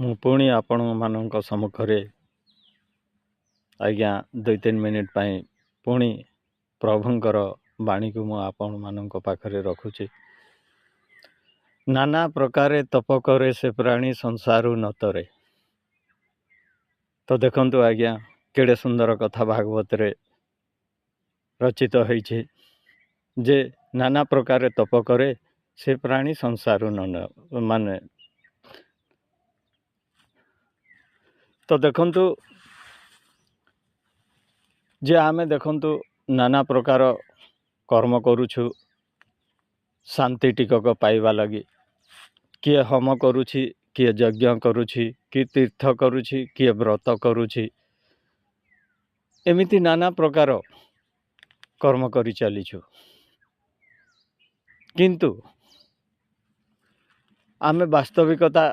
ମୁଁ ପୁଣି ଆପଣମାନଙ୍କ ସମ୍ମୁଖରେ ଆଜ୍ଞା 2-3 ମିନିଟ୍ ପାଇଁ ପୁଣି ପ୍ରଭୁଙ୍କର ବାଣୀକୁ ମୁଁ ଆପଣମାନଙ୍କ ପାଖରେ ରଖୁଛି। ନାନା ପ୍ରକାରେ ତପ କରେ ସେ ପ୍ରାଣୀ ସଂସାରୁ ନତରେ। ତ ଦେଖନ୍ତୁ ଆଜ୍ଞା କେଡ଼େ ସୁନ୍ଦର କଥା ଭାଗବତରେ ରଚିତ ହେଇଛି ଯେ ନାନା ପ୍ରକାରେ ତପ କରେ ସେ ପ୍ରାଣୀ ସଂସାରୁ ମାନେ ତ ଦେଖନ୍ତୁ ଯେ ଆମେ ଦେଖନ୍ତୁ ନାନା ପ୍ରକାର କର୍ମ କରୁଛୁ ଶାନ୍ତି ଟିକକ ପାଇବା ଲାଗି। କିଏ ହୋମ କରୁଛି, କିଏ ଯଜ୍ଞ କରୁଛି, କିଏ ତୀର୍ଥ କରୁଛି, କିଏ ବ୍ରତ କରୁଛି, ଏମିତି ନାନା ପ୍ରକାର କର୍ମ କରି ଚାଲିଛୁ। କିନ୍ତୁ ଆମେ ବାସ୍ତବିକତା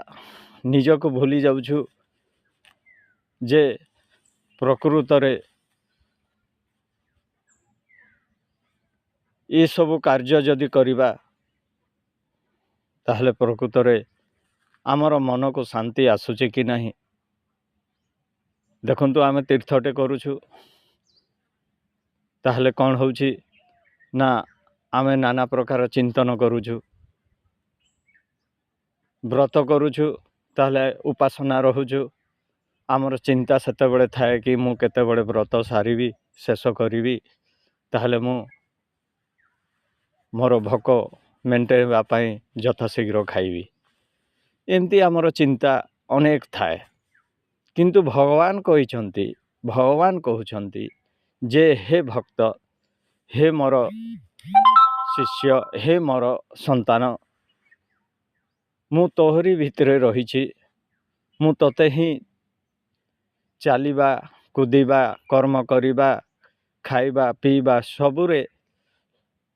ନିଜକୁ ଭୁଲି ଯାଉଛୁ ଯେ ପ୍ରକୃତରେ ଏସବୁ କାର୍ଯ୍ୟ ଯଦି କରିବା ତାହେଲେ ପ୍ରକୃତରେ ଆମର ମନକୁ ଶାନ୍ତି ଆସୁଛି କି ନାହିଁ। ଦେଖନ୍ତୁ ଆମେ ତୀର୍ଥଟେ କରୁଛୁ ତାହେଲେ କ'ଣ ହେଉଛି ନା ଆମେ ନାନା ପ୍ରକାର ଚିନ୍ତନ କରୁଛୁ। ବ୍ରତ କରୁଛୁ ତାହେଲେ ଉପାସନା ରହୁଛୁ। ଆମର ଚିନ୍ତା ସେତେବେଳେ ଥାଏ କି ମୁଁ କେତେବେଳେ ବ୍ରତ ସାରିବି, ଶେଷ କରିବି, ତାହେଲେ ମୁଁ ମୋର ଭୋକ ମେଣ୍ଟାଇବା ପାଇଁ ଯଥାଶୀଘ୍ର ଖାଇବି। ଏମିତି ଆମର ଚିନ୍ତା ଅନେକ ଥାଏ। କିନ୍ତୁ ଭଗବାନ କହୁଛନ୍ତି ଯେ ହେ ଭକ୍ତ, ହେ ମୋର ଶିଷ୍ୟ, ହେ ମୋର ସନ୍ତାନ, ମୁଁ ତୋହରି ଭିତରେ ରହିଛି। ମୁଁ ତୋତେ ହିଁ ଚାଲିବା, କୁଦିବା, କର୍ମ କରିବା, ଖାଇବା ପିଇବା ସବୁରେ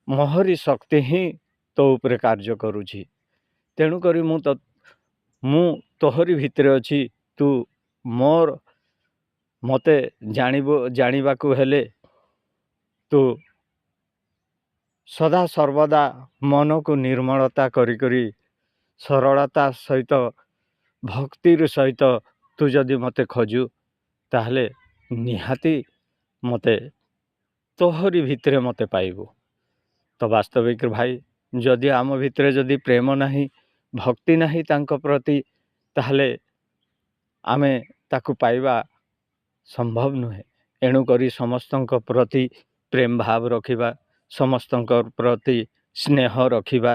ମୋହରି ଶକ୍ତି ହିଁ ତୋ ଉପରେ କାର୍ଯ୍ୟ କରୁଛି। ତେଣୁକରି ମୁଁ ତୋହରି ଭିତରେ ଅଛି। ତୁ ମୋତେ ଜାଣିବାକୁ ହେଲେ ତୁ ସଦା ସର୍ବଦା ମନକୁ ନିର୍ମଳତା କରି ସରଳତା ସହିତ, ଭକ୍ତିର ସହିତ ତୁ ଯଦି ମୋତେ ଖୋଜୁ ତାହେଲେ ନିହାତି ମୋତେ ତୋହରି ଭିତରେ ମୋତେ ପାଇବୁ। ତ ବାସ୍ତବିକ ଭାଇ, ଯଦି ଆମ ଭିତରେ ଯଦି ପ୍ରେମ ନାହିଁ, ଭକ୍ତି ନାହିଁ ତାଙ୍କ ପ୍ରତି, ତାହେଲେ ଆମେ ତାକୁ ପାଇବା ସମ୍ଭବ ନୁହେଁ। ଏଣୁକରି ସମସ୍ତଙ୍କ ପ୍ରତି ପ୍ରେମ ଭାବ ରଖିବା, ସମସ୍ତଙ୍କ ପ୍ରତି ସ୍ନେହ ରଖିବା।